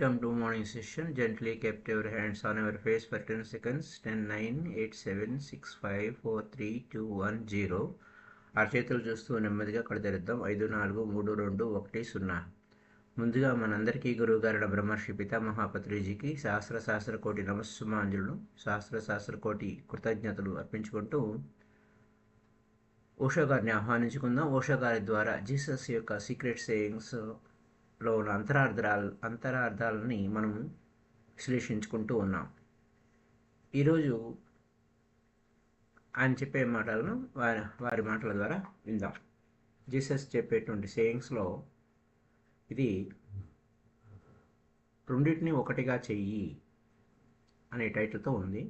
Welcome to morning session. Gently kept your hands on your face for 10 seconds. 10, 9, 8, 7, 6, 5, 4, 3, 2, 1, 0. అరచేతులు చూస్తూ నెమ్మదిగా కడతెరుద్దాం. 5, 4, 3, 2, 1, 0. ముందుగా మనందరికీ గురువుగారుడ బ్రహ్మర్షి పితామహాపత్రిజీకి సహస్ర కోటి నమస్సుమాంజులు, సహస్ర కోటి కృతజ్ఞతలు అర్పించుకుంటూ ఓషో గారిని ఆహ్వానించుకుందాం. ఓషో గారి ద్వారా జీసస్ యొక్క సీక్రెట్ సేయింగ్స్ లో ఉన్న అంతరార్థాలని మనం విశ్లేషించుకుంటూ ఉన్నాం. ఈరోజు ఆయన చెప్పే మాటలను వారి మాటల ద్వారా విందాం. జీసస్ చెప్పేటువంటి సేయింగ్స్లో ఇది రెండింటిని ఒకటిగా చెయ్యి అనే టైటిల్తో ఉంది.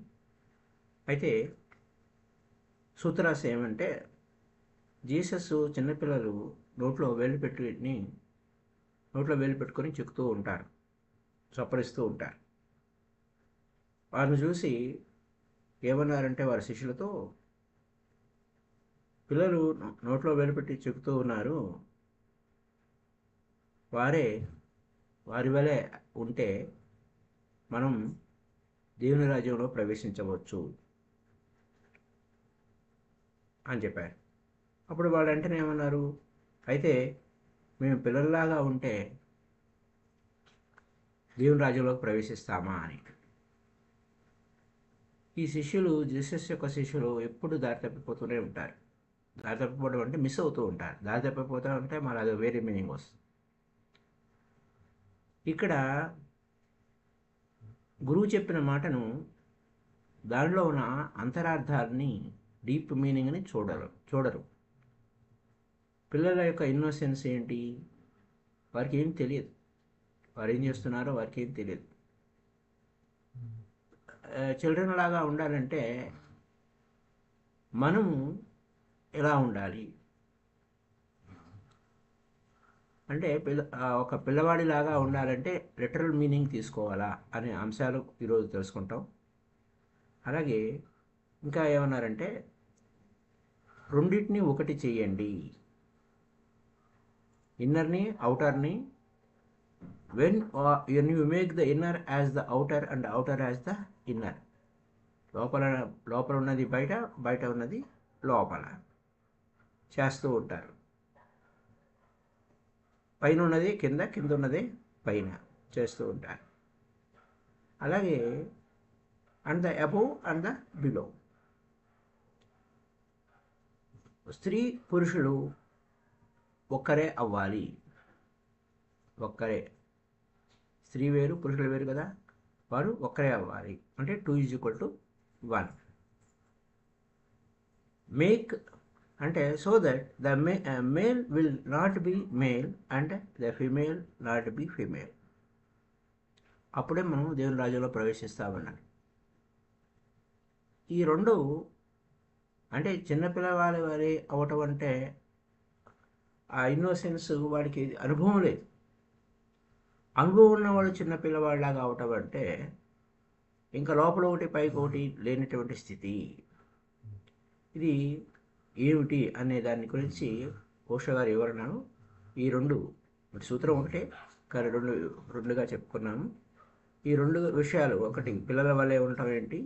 అయితే సూత్రాస్ ఏమంటే, జీసస్ చిన్నపిల్లలు నోట్లో వేలు పెట్టుకొని చెక్కుతూ ఉంటారు, చప్పరిస్తూ ఉంటారు. వారిని చూసి ఏమన్నారంటే వారి శిష్యులతో, పిల్లలు నోట్లో వేలు పెట్టి చెక్కుతూ ఉన్నారు, వారి వలె ఉంటే మనం దేవుని రాజ్యంలో ప్రవేశించవచ్చు అని చెప్పారు. అప్పుడు వాళ్ళు వెంటనే ఏమన్నారు, అయితే మేము పిల్లల్లాగా ఉంటే దేవుని రాజ్యంలోకి ప్రవేశిస్తామా అని. ఈ శిష్యులు, జీసస్ యొక్క శిష్యులు ఎప్పుడు దారి తప్పిపోతూనే ఉంటారు. దారి తప్పిపోవడం అంటే మిస్ అవుతూ ఉంటారు. దారి తప్పిపోతూ ఉంటే మరి అది వేరే మీనింగ్ వస్తుంది. ఇక్కడ గురువు చెప్పిన మాటను, దానిలో ఉన్న అంతరార్థాలని, డీప్ మీనింగ్ని చూడరు. పిల్లల యొక్క ఇన్నోసెన్స్ ఏంటి, వారికి ఏం తెలియదు. వారు ఏం చేస్తున్నారో వారికి ఏం తెలియదు. చిల్డ్రన్ లాగా ఉండాలంటే మనము ఎలా ఉండాలి అంటే, ఒక పిల్లవాడిలాగా ఉండాలంటే లిటరల్ మీనింగ్ తీసుకోవాలా అనే అంశాలు ఈరోజు తెలుసుకుంటాం. అలాగే ఇంకా ఏమన్నారంటే, రెండింటిని ఒకటి చేయండి, ఇన్నర్ని అవుటర్ని. when you make the inner as the outer and outer as the inner, లోపల ఉన్నది బయట ఉన్నది లోపల చేస్తూ ఉంటారు. పైన ఉన్నది కింద ఉన్నది పైన చేస్తూ ఉంటారు. అలాగే and the above and the below, స్త్రీ పురుషులు ఒక్కరే అవ్వాలి. ఒక్కరే, స్త్రీ వేరు పురుషులు వేరు కదా, వారు ఒక్కరే అవ్వాలి. అంటే 2:1. మేక్ అంటే so that the male will not be male and the female not be female. అప్పుడే మనం దేవుని రాజ్యంలో ప్రవేశిస్తామన్నాడు. ఈ రెండు అంటే చిన్నపిల్లవాడి వారి అవటం అంటే ఆ ఇన్నోసెన్స్ వాడికి అనుభవం లేదు. అనుభవం ఉన్నవాడు చిన్నపిల్లవాడిలాగా అవటం అంటే ఇంకా లోపల ఒకటి పైకి ఒకటి లేనటువంటి స్థితి. ఇది ఏమిటి అనే దాని గురించి ఓషో గారి వివరణను ఈ రెండు సూత్రం ఒకటే కానీ రెండుగా చెప్పుకున్నాము. ఈ రెండు విషయాలు, ఒకటి పిల్లల వల్లే ఉండటం ఏంటి,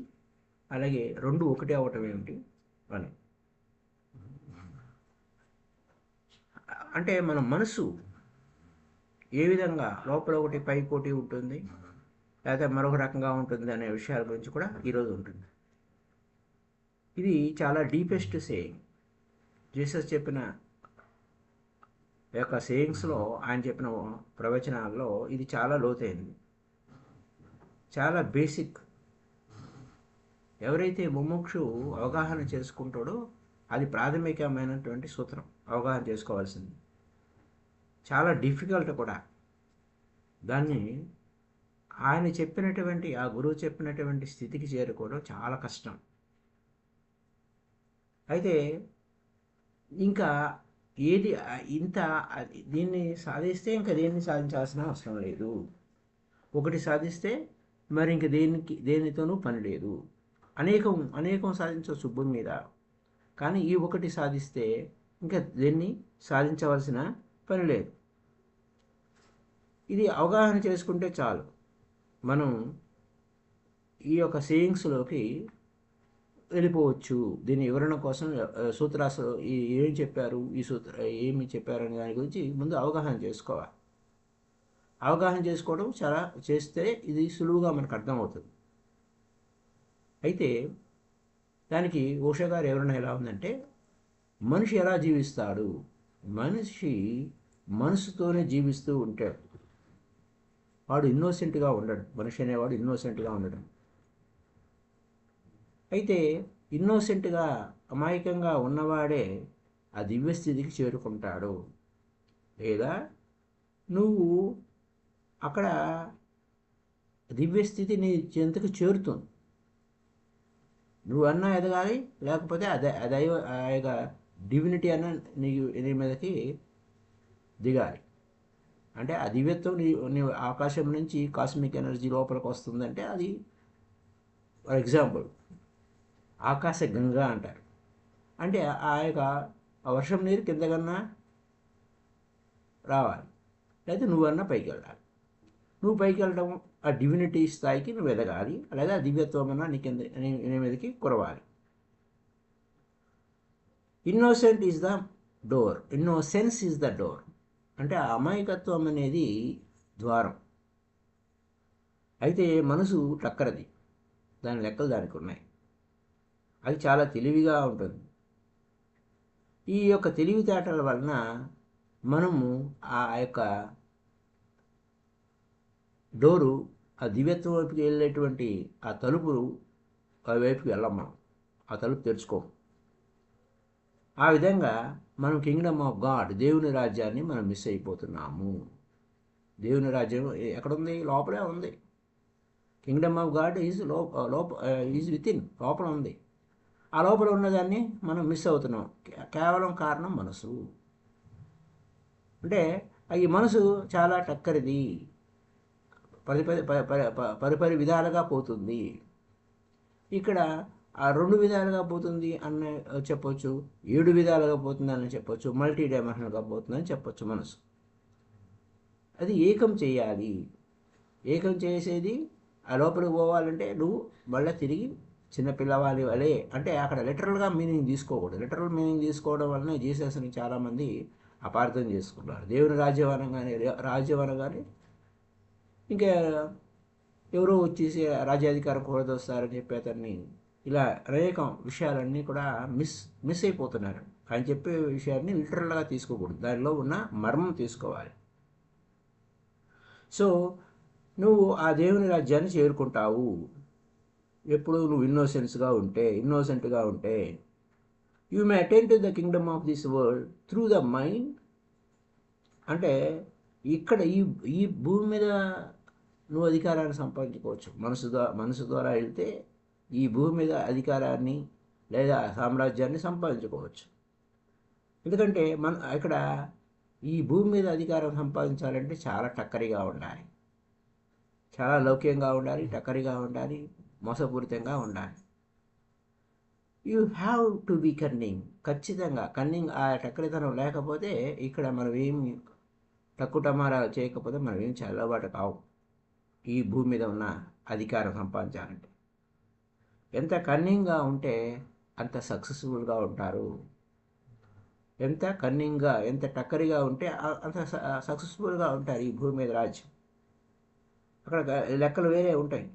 అలాగే రెండు ఒకటి అవటం ఏమిటి అని. అంటే మన మనసు ఏ విధంగా లోపల ఒకటి పైకి ఒకటి ఉంటుంది, లేకపోతే మరొక రకంగా ఉంటుంది అనే విషయాల గురించి కూడా ఈరోజు ఉంటుంది. ఇది చాలా డీపెస్ట్ సేయింగ్. జీసస్ చెప్పిన యొక్క సేయింగ్స్లో, ఆయన చెప్పిన ప్రవచనాల్లో ఇది చాలా లోతైంది, చాలా బేసిక్. ఎవరైతే ముముక్షు అవగాహన చేసుకుంటాడో అది ప్రాథమికమైనటువంటి సూత్రం, అవగాహన చేసుకోవాల్సింది. చాలా డిఫికల్ట్ కూడా. దాన్ని ఆయన చెప్పినటువంటి, ఆ గురువు చెప్పినటువంటి స్థితికి చేరుకోవడం చాలా కష్టం. అయితే ఇంకా దీన్ని సాధిస్తే ఇంకా దేన్ని సాధించాల్సిన అవసరం లేదు. ఒకటి సాధిస్తే మరి ఇంక దేనితోనూ పని లేదు. అనేకం సాధించవచ్చు భూమి మీద, కానీ ఈ ఒకటి సాధిస్తే ఇంకా దేన్ని సాధించవలసిన పని లేదు. ఇది అవగాహన చేసుకుంటే చాలు. మనం ఈ యొక్క సేయింగ్స్లోకి వెళ్ళిపోవచ్చు. దీని వివరణ కోసం సూత్రాలు ఏం చెప్పారు, ఈ ఏమి చెప్పారు అనే దాని గురించి ముందు అవగాహన చేసుకోవాలి. అవగాహన చేసుకోవడం చాలా చేస్తే ఇది సులువుగా మనకు అర్థమవుతుంది. అయితే దానికి ఓషో గారి వివరణ ఎలా ఉందంటే, మనిషి ఎలా జీవిస్తాడు, మనిషి మనసుతోనే జీవిస్తూ ఉంటాడు. వాడు ఇన్నోసెంట్గా ఉండడు. మనిషి అనేవాడు ఇన్నోసెంట్గా ఉండడం. అయితే ఇన్నోసెంట్గా అమాయకంగా ఉన్నవాడే ఆ దివ్యస్థితికి చేరుకుంటాడు. లేదా నువ్వు అక్కడ దివ్యస్థితి నీ చెంతకు చేరుతుంది. నువ్వు అన్నా ఎదగాలి, లేకపోతే దైవ ఆ యొక్క డివినిటీ అన్న నీ మీదకి దిగాలి. అంటే ఆ దివ్యత్వం నీ ఆకాశం నుంచి కాస్మిక్ ఎనర్జీ లోపలికి వస్తుందంటే అది ఫర్ ఎగ్జాంపుల్ ఆకాశ గంగా అంటారు. అంటే ఆ యొక్క వర్షం నీరు కిందకన్నా రావాలి, లేదా నువ్వన్నా పైకి వెళ్ళాలి. నువ్వు పైకి వెళ్ళడం ఆ డివినిటీ స్థాయికి నువ్వు ఎదగాలి, లేదా ఆ దివ్యత్వం అన్నా నీ మీదకి కురవాలి. Innocent is the door, innocence is the door. అంటే ఆ అమాయకత్వం అనేది ద్వారం. అయితే మనసు టక్కరది, దాని లెక్కలు దానికి ఉన్నాయి. అది చాలా తెలివిగా ఉంటుంది. ఈ యొక్క తెలివితేటల వలన మనము ఆ యొక్క డోరు, ఆ దివ్యత్వం వైపుకి వెళ్ళేటువంటి ఆ తలుపులు వైపుకి వెళ్ళం. మనం ఆ తలుపు తెరుచుకోము. ఆ విధంగా మనం కింగ్డమ్ ఆఫ్ గాడ్, దేవుని రాజ్యాన్ని మనం మిస్ అయిపోతున్నాము. దేవుని రాజ్యం ఎక్కడుంది? లోపలే ఉంది. Kingdom of God is within, లోపల ఉంది. ఆ లోపల ఉన్నదాన్ని మనం మిస్ అవుతున్నాం. కేవలం కారణం మనసు. అంటే ఈ మనసు చాలా టక్కరిది, పరిపరి విధాలుగా పోతుంది. ఇక్కడ ఆ 2 విధాలుగా పోతుంది అన్న చెప్పొచ్చు, 7 విధాలుగా పోతుంది అని చెప్పొచ్చు, మల్టీ డైమెన్షనల్గా పోతుందని చెప్పొచ్చు. మనసు అది ఏకం చేయాలి. ఏకం చేసేది ఆ లోపలికి పోవాలంటే నువ్వు మళ్ళీ తిరిగి చిన్నపిల్లవాడి వలే, అంటే అక్కడ లిటరల్గా మీనింగ్ తీసుకోకూడదు. లిటరల్ మీనింగ్ తీసుకోవడం వల్లనే జీసస్ని చాలామంది అపార్థం చేసుకున్నారు. దేవుని రాజ్యం అనగానే ఇంకా ఎవరో వచ్చేసి రాజ్యాధికారం కూడదొస్తారని చెప్పి అతన్ని ఇలా అనేక విషయాలన్నీ కూడా మిస్ అయిపోతున్నారు. ఆయన చెప్పే విషయాన్ని లిటరల్గా తీసుకోకూడదు, దానిలో ఉన్న మర్మం తీసుకోవాలి. సో నువ్వు ఆ దేవుని రాజ్యాన్ని చేరుకుంటావు ఎప్పుడు నువ్వు ఇన్నోసెంట్గా ఉంటే. You may attain to the kingdom of this world through the mind. అంటే ఇక్కడ ఈ భూమి మీద నువ్వు అధికారాన్ని సంపాదించుకోవచ్చు. మనసు ద్వారా వెళ్తే ఈ భూమి మీద అధికారాన్ని లేదా సామ్రాజ్యాన్ని సంపాదించుకోవచ్చు. ఎందుకంటే ఇక్కడ ఈ భూమి మీద అధికారం సంపాదించాలంటే చాలా టక్కరిగా ఉండాలి, చాలా లౌక్యంగా ఉండాలి, టక్కరిగా ఉండాలి, మోసపూరితంగా ఉండాలి. You have to be cunning. ఖచ్చితంగా కన్నింగ్, ఆ టక్కరితనం లేకపోతే ఇక్కడ మనం ఏమి టక్కుటమారా చేయకపోతే మనం ఏం చల్లబాటు కావు. ఈ భూమి మీద ఉన్న అధికారం సంపాదించాలంటే ఎంత కన్నింగ్గా ఉంటే అంత సక్సెస్ఫుల్గా ఉంటారు. ఎంత కన్నింగ్గా, ఎంత టక్కరిగా ఉంటే అంత సక్సెస్ఫుల్గా ఉంటారు ఈ భూమి మీద రాజ్యం. అక్కడ లెక్కలు వేరే ఉంటాయి,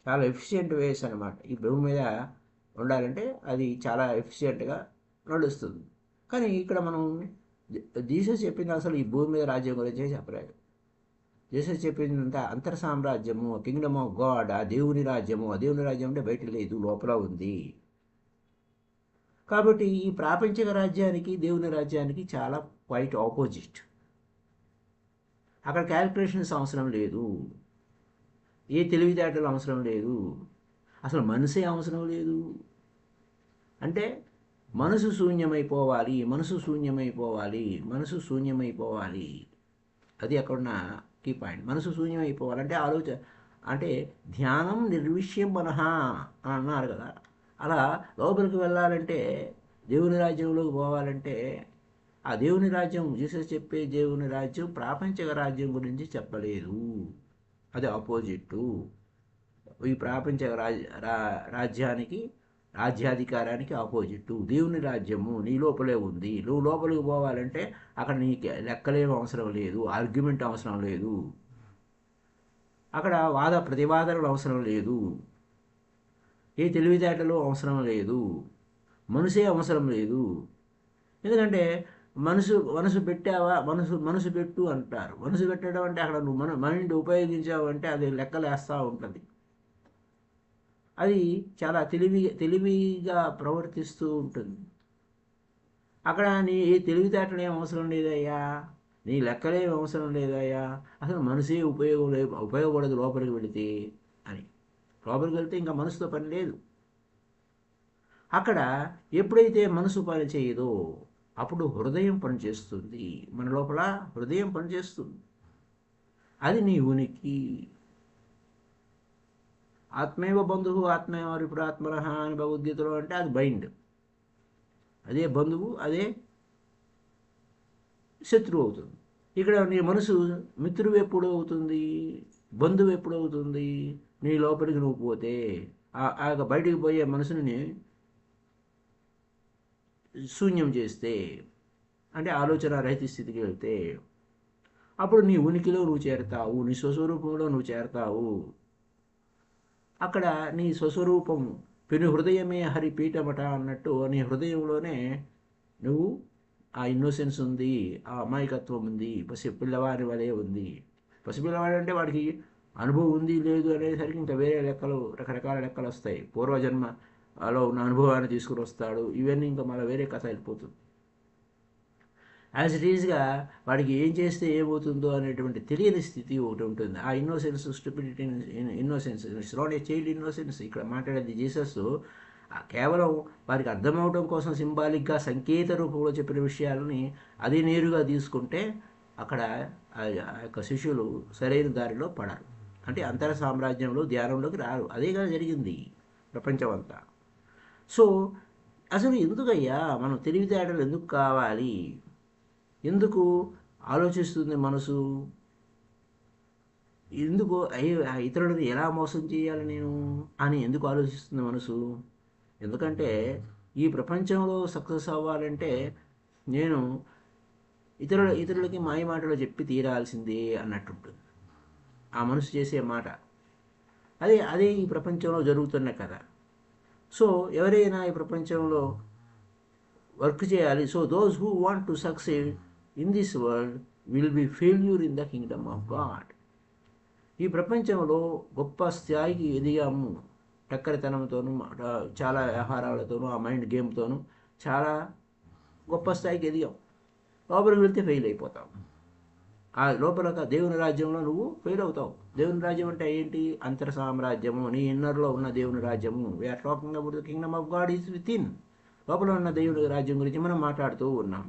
చాలా ఎఫిషియెంట్ వేస్ అనమాట. ఈ భూమి మీద ఉండాలంటే అది చాలా ఎఫిషియెంట్గా నడుస్తుంది. కానీ ఇక్కడ మనం జీసస్ చెప్పింది అసలు ఈ భూమి మీద రాజ్యం గురించే చెప్పలేదు. జీసస్ చెప్పిందంత అంతర్ సామ్రాజ్యము, కింగ్డమ్ ఆఫ్ గాడ్, ఆ దేవుని రాజ్యము. ఆ దేవుని రాజ్యం అంటే బయట లేదు, లోపల ఉంది. కాబట్టి ఈ ప్రాపంచిక రాజ్యానికి దేవుని రాజ్యానికి చాలా క్వైట్ ఆపోజిట్. అక్కడ క్యాల్కులేషన్స్ అవసరం లేదు, ఏ తెలివితేటలు అవసరం లేదు, అసలు మనసే అవసరం లేదు. అంటే మనసు శూన్యమైపోవాలి, మనసు శూన్యమైపోవాలి, మనసు శూన్యమైపోవాలి. అది అక్కడున్న కీ పాయింట్. మనసు శూన్యమైపోవాలంటే అంటే ధ్యానం నిర్విష్యం మనహ అని అన్నారు కదా. అలా లోపలికి వెళ్ళాలంటే, దేవుని రాజ్యంలోకి పోవాలంటే, ఆ దేవుని రాజ్యం, జీసస్ చెప్పే దేవుని రాజ్యం ప్రాపంచిక రాజ్యం గురించి చెప్పలేదు. అది ఆపోజిట్టు. ఈ ప్రాపంచ రాజ్యానికి, రాజ్యాధికారానికి ఆపోజిట్టు. దేవుని రాజ్యము నీ లోపలే ఉంది. నువ్వు లోపలికి పోవాలంటే అక్కడ నీకు లెక్కలేం అవసరం లేదు, ఆర్గ్యుమెంట్ అవసరం లేదు, అక్కడ వాద ప్రతివాదనలు అవసరం లేదు, ఏ తెలివితేటలు అవసరం లేదు, మనసే అవసరం లేదు. ఎందుకంటే మనసు మనసు పెట్టావా, మనసు పెట్టు అంటారు. మనసు పెట్టడం అంటే అక్కడ నువ్వు మైండ్ ఉపయోగించావు అంటే అది లెక్కలేస్తూ ఉంటుంది. అది చాలా తెలివిగా ప్రవర్తిస్తూ ఉంటుంది. అక్కడ నీ తెలివితేటలు ఏం అవసరం లేదయ్యా, నీ లెక్కలేం అవసరం లేదయ్యా, అసలు మనసే ఉపయోగపడదు లోపలికి వెళితే అని. లోపలికి వెళ్తే ఇంకా మనసుతో పని లేదు. అక్కడ ఎప్పుడైతే మనసు పని చేయదో అప్పుడు హృదయం పనిచేస్తుంది. మన లోపల హృదయం పనిచేస్తుంది. అది నీ ఉనికి. ఆత్మేవ బంధువు ఆత్మేవ విపురాత్మనః అని భగవద్గీతలో అంటే అది మైండ్. అదే బంధువు, అదే శత్రువు అవుతుంది. ఇక్కడ నీ మనసు మిత్రువు ఎప్పుడు అవుతుంది, బంధువు ఎప్పుడు అవుతుంది? నీ లోపలికి నువ్వు పోతే, ఆ బయటికి పోయే మనసుని శూన్యం చేస్తే, అంటే ఆలోచన రహిత స్థితికి వెళ్తే అప్పుడు నీ ఉనికిలో నువ్వు చేరతావు, నీ స్వస్వరూపంలో నువ్వు చేరతావు. అక్కడ నీ స్వస్వరూపం పెను హృదయమే హరిపీఠమట అన్నట్టు నీ హృదయంలోనే నువ్వు ఆ ఇన్నోసెన్స్ ఉంది, ఆ అమాయకత్వం ఉంది, పిల్లవాడి వలె ఉంది. పసిపిల్లవాడు అంటే వాడికి అనుభవం ఉంది లేదు అనేసరికి ఇంకా వేరే లెక్కలు, రకరకాల లెక్కలు వస్తాయి. పూర్వజన్మలో ఉన్న అనుభవాన్ని తీసుకుని వస్తాడు. ఇవన్నీ ఇంకా మళ్ళీ వేరే కథ వెళ్ళిపోతుంది. యాజ్ ఇట్ ఈజ్గా వాడికి ఏం చేస్తే ఏమవుతుందో అనేటువంటి తెలియని స్థితి ఒకటి ఉంటుంది. ఆ innocence, stupidity innocence, not a child innocence. ఇక్కడ మాట్లాడేది జీసస్ కేవలం వారికి అర్థమవడం కోసం సింబాలిక్గా సంకేత రూపంలో చెప్పిన విషయాలని అది నేరుగా తీసుకుంటే అక్కడ ఆ యొక్క శిష్యులు సరైన దారిలో పడరు. అంటే అంతర సామ్రాజ్యంలో ధ్యానంలోకి రారు. అదేగా జరిగింది ప్రపంచం అంతా. సో అసలు ఎందుకయ్యా మనం తెలివితేటలు ఎందుకు కావాలి? ఎందుకు ఆలోచిస్తుంది మనసు? ఎందుకు ఇతరులను ఎలా మోసం చేయాలి నేను అని ఎందుకు ఆలోచిస్తుంది మనసు? ఎందుకంటే ఈ ప్రపంచంలో సక్సెస్ అవ్వాలంటే నేను ఇతరులకి మాయ మాటలు చెప్పి తీరాల్సిందే అన్నట్టుంటుంది ఆ మనసు చేసే మాట. అదే ఈ ప్రపంచంలో జరుగుతున్న కథ. సో ఎవరైనా ఈ ప్రపంచంలో వర్క్ చేయాలి. So those who want to succeed in this world will be failure in the kingdom of God. ఈ ప్రపంచంలో గొప్ప స్థాయికి ఎదిగాము టక్కరితనంతోనూ, చాలా వ్యవహారాలతోనూ, ఆ మైండ్ గేమ్తోనూ చాలా గొప్ప స్థాయికి ఎదిగాం. లోపలికి వెళ్తే ఫెయిల్ అయిపోతాం. ఆ లోపల దేవుని రాజ్యంలో నువ్వు ఫెయిల్ అవుతావు. దేవుని రాజ్యం అంటే ఏంటి? అంతర సామ్రాజ్యము, నీ ఇన్నర్లో ఉన్న దేవుని రాజ్యము. We are talking about the kingdom of God is within. లోపల ఉన్న దేవుని రాజ్యం గురించి మనం మాట్లాడుతూ ఉన్నాం.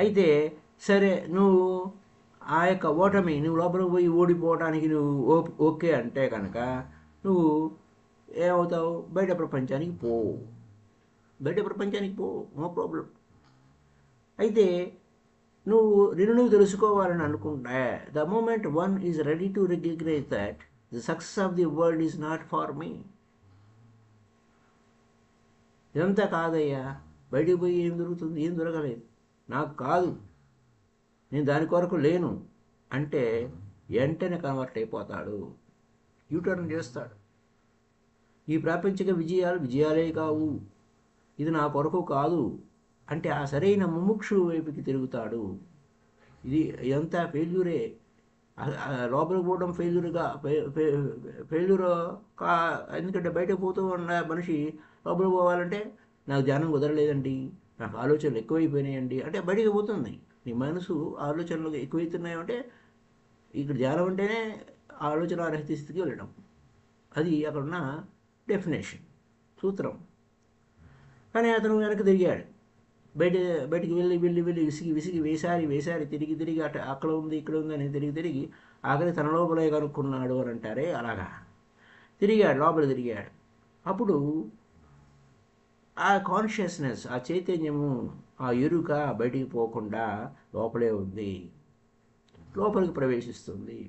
అయితే సరే, నువ్వు ఆ యొక్క ఓటమి, నువ్వు లోపలికి పోయి ఓడిపోవడానికి నువ్వు ఓకే అంటే కనుక నువ్వు ఏమవుతావు? బయట ప్రపంచానికి పో, నో ప్రాబ్లం. అయితే నువ్వు తెలుసుకోవాలని అనుకుంటే, the moment one is ready to recognise that the success of the world is not far me. ఇదంతా కాదయ్యా, బయటికి పోయి ఏం దొరుకుతుంది? ఏం దొరకలేదు, నాకు కాదు, నేను దాని కొరకు లేను అంటే వెంటనే కన్వర్ట్ అయిపోతాడు, యూటర్న్ చేస్తాడు. ఈ ప్రాపంచిక విజయాలే కావు, ఇది నా కొరకు కాదు అంటే ఆ సరైన ముముక్షు వైపుకి తిరుగుతాడు. ఇదంతా ఫెయిల్యూరే. లోపలికి పోవడం ఫెయిల్యూర్ ఎందుకంటే బయటకు పోతూ ఉన్న మనిషి లోపలికి పోవాలంటే నాకు ధ్యానం కుదరలేదండి, నాకు ఆలోచనలు ఎక్కువైపోయినాయండి అంటే బయటికి పోతుంది. నీ మనసు ఆలోచనలు ఎక్కువైతున్నాయంటే ఇక్కడ ధ్యానం అంటేనే ఆలోచన రహిత స్థితికి వెళ్ళడం. అది అక్కడున్న డెఫినేషన్, సూత్రం. కానీ అతను వెనక్కి తిరిగాడు. బయటికి వెళ్ళి విసిగి వేసారి తిరిగి అక్కడ ఉంది ఇక్కడ ఉంది అని తిరిగి ఆఖరి తన లోపలే కనుక్కున్నాడు అని అంటారే, అలాగా తిరిగాడు, లోపల తిరిగాడు. అప్పుడు ఆ కాన్షియస్నెస్, ఆ చైతన్యము, ఆ ఎరుక బయటికి పోకుండా లోపలే ఉంది, లోపలికి ప్రవేశిస్తుంది.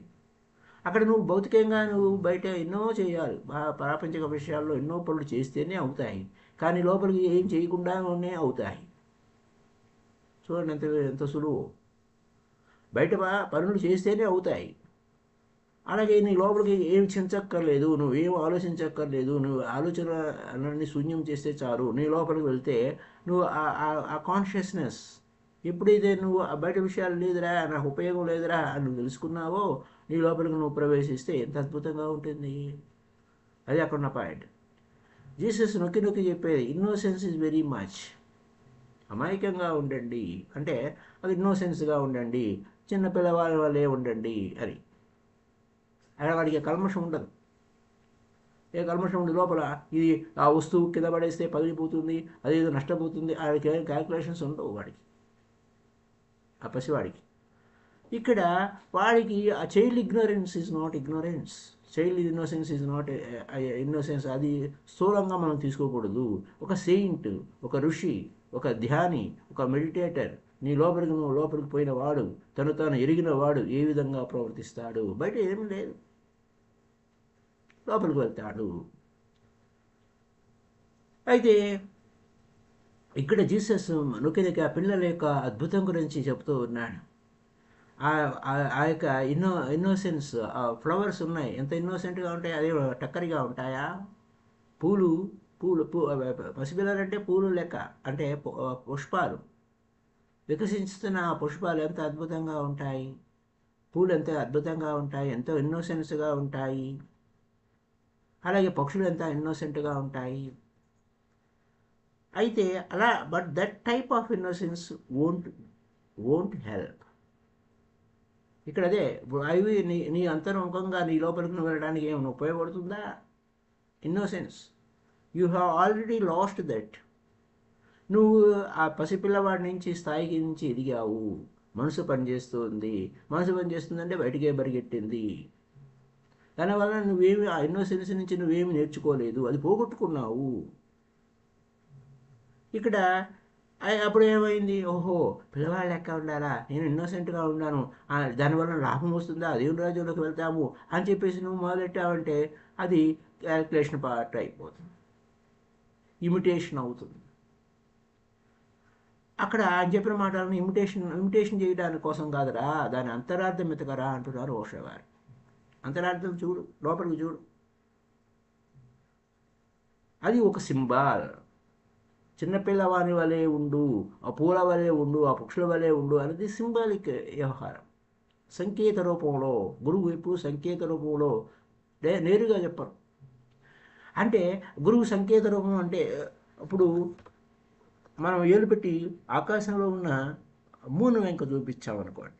అక్కడ నువ్వు భౌతికంగా నువ్వు బయట ఎన్నో చేయాలి, ప్రాపంచిక విషయాల్లో ఎన్నో పనులు చేస్తేనే అవుతాయి, కానీ లోపలికి ఏం చేయకుండానే అవుతాయి. చూడండి ఎంత ఎంత సులువు. బయట పనులు చేస్తేనే అవుతాయి. అలాగే నీ లోపలికి ఏం చించక్కర్లేదు, నువ్వేం ఆలోచించక్కర్లేదు, నువ్వు ఆలోచనలన్నీ శూన్యం చేస్తే చాలు. నీ లోపలికి వెళ్తే నువ్వు ఆ కాన్షియస్నెస్ ఎప్పుడైతే నువ్వు ఆ బయట విషయాలు లేదురా, నాకు ఉపయోగం లేదురా అని నువ్వు తెలుసుకున్నావో, నీ లోపలికి నువ్వు ప్రవేశిస్తే ఎంత అద్భుతంగా ఉంటుంది. అది అక్కడ ఉన్న పాయింట్. జీసస్ నొక్కి నొక్కి చెప్పేది ఇన్నోసెన్స్ ఈజ్ వెరీ మచ్. అమాయకంగా ఉండండి అంటే అది ఇన్నోసెన్స్గా ఉండండి, చిన్న పిల్లవాళ్ళ వల్లే ఉండండి అని. అలా వాడికి కల్మషం ఉండదు. ఏ కల్మషం ఉండి లోపల ఇది ఆ వస్తువు కింద పడేస్తే పగిలిపోతుంది, అదేదో నష్టపోతుంది, వాడికి క్యాల్కులేషన్స్ ఉండవు వాడికి, ఆ పసివాడికి. ఇక్కడ వాడికి ఆ child ignorance is not ignorance, child innocence is not innocence. అది స్థూలంగా మనం తీసుకోకూడదు. ఒక సెయింట్, ఒక ఋషి, ఒక ధ్యాని, ఒక మెడిటేటర్, నీ లోపలికి నువ్వు లోపలికి పోయిన వాడు, తను తాను ఎరిగిన వాడు ఏ విధంగా ప్రవర్తిస్తాడు, బయట ఏమీ లేదు, లోపలికి వెళ్తాడు. అయితే ఇక్కడ జీసస్ నొక్కినకి ఆ పిల్లల యొక్క అద్భుతం గురించి చెప్తూ ఉన్నాడు. ఆ యొక్క ఇన్నోసెన్స్, ఆ ఫ్లవర్స్ ఉన్నాయి, ఎంత ఇన్నోసెంట్గా ఉంటాయి, అదే టక్కరిగా ఉంటాయా? పూలు పూలు పసిపిల్లలంటే పూలు లెక్క, అంటే పుష్పాలు, వికసించుతున్న ఆ పుష్పాలు ఎంత అద్భుతంగా ఉంటాయి, పూలు ఎంత అద్భుతంగా ఉంటాయి, ఎంతో ఇన్నోసెన్స్గా ఉంటాయి. అలాగే పక్షులు ఎంత ఇన్నోసెంట్గా ఉంటాయి. అయితే అలా, but that type of innocence won't help. ఇక్కడ అదే అవి నీ అంతర్ముఖంగా నీ లోపలికి నువ్వు వెళ్ళడానికి ఏమైనా ఉపయోగపడుతుందా? Innocence, you have already last that. నువ్వు ఆ పసిపిల్లవాడి నుంచి స్థాయికి నుంచి ఎదిగావు. మనసు పనిచేస్తుంది, మనసు పనిచేస్తుందంటే బయటికే పరిగెట్టింది. దానివల్ల నువ్వేమి ఆ ఇన్నోసెన్స్ నుంచి నువ్వేమి నేర్చుకోలేదు, అది పోగొట్టుకున్నావు. ఇక్కడ అప్పుడు ఏమైంది, ఓహో పిల్లవాళ్ళు లెక్క ఉండాలా, నేను ఇన్నోసెంట్గా ఉన్నాను, దానివల్ల లాభం వస్తుందా, దేవుని రాజ్యంలోకి వెళ్తాము అని చెప్పేసి నువ్వు మొదలెట్టావంటే అది క్యాల్కులేషన్ పార్ట్ అయిపోతుంది, ఇమిటేషన్ అవుతుంది. అక్కడ ఆయన చెప్పిన మాటలను ఇమిటేషన్ చేయడానికి కోసం కాదురా, దాని అంతరార్థం ఎతకరా అంటున్నారు ఓషో గారు. అంతరార్థం చూడు, లోపలికి చూడు. అది ఒక సింబాల్. చిన్నపిల్లవాని వలె ఉండు, ఆ పూల వలె ఉండు, ఆ పక్షుల వలె ఉండు అనేది సింబాలిక్ వ్యవహారం. సంకేత రూపంలో గురువు ఎప్పుడు సంకేత రూపంలో నేరుగా చెప్పరు. అంటే గురువు సంకేత రూపం అంటే ఇప్పుడు మనం ఏలు పెట్టి ఆకాశంలో ఉన్న మూను వెంక చూపించామనుకోండి,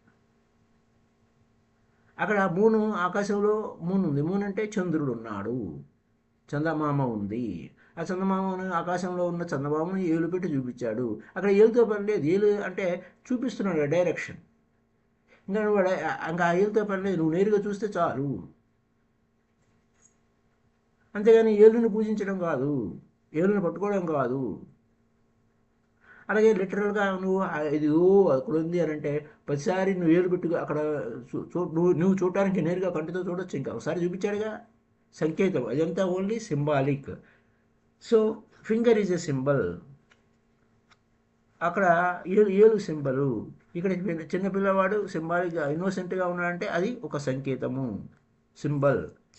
అక్కడ మూను ఆకాశంలో మూను ఉంది, మూను అంటే చంద్రుడు ఉన్నాడు, చందమామ ఉంది. ఆ చందమామను ఆకాశంలో ఉన్న చందమామను ఏలు పెట్టి చూపించాడు. అక్కడ ఏలుతో పని లేదు, ఏలు అంటే చూపిస్తున్నాడు డైరెక్షన్. ఇంకా ఏలుతో పని లేదు, నువ్వు నేరుగా చూస్తే చాలు. అంతేగాని ఏలుని పూజించడం కాదు, ఏలుని పట్టుకోవడం కాదు. అలాగే లిటరల్గా నువ్వు ఇది అక్కడ ఉంది అని అంటే ప్రతిసారి నువ్వు ఏలు పెట్టుకు అక్కడ నువ్వు చూడటానికి నేరుగా కంటితో చూడొచ్చు. ఇంకా ఒకసారి చూపించాడుగా, సంకేతం, అదంతా only symbolic. So finger is a symbol, అక్కడ ఏలు సింబలు. ఇక్కడ చిన్నపిల్లవాడు సింబాలిక్గా ఇన్నోసెంట్గా ఉన్నాడంటే అది ఒక సంకేతము,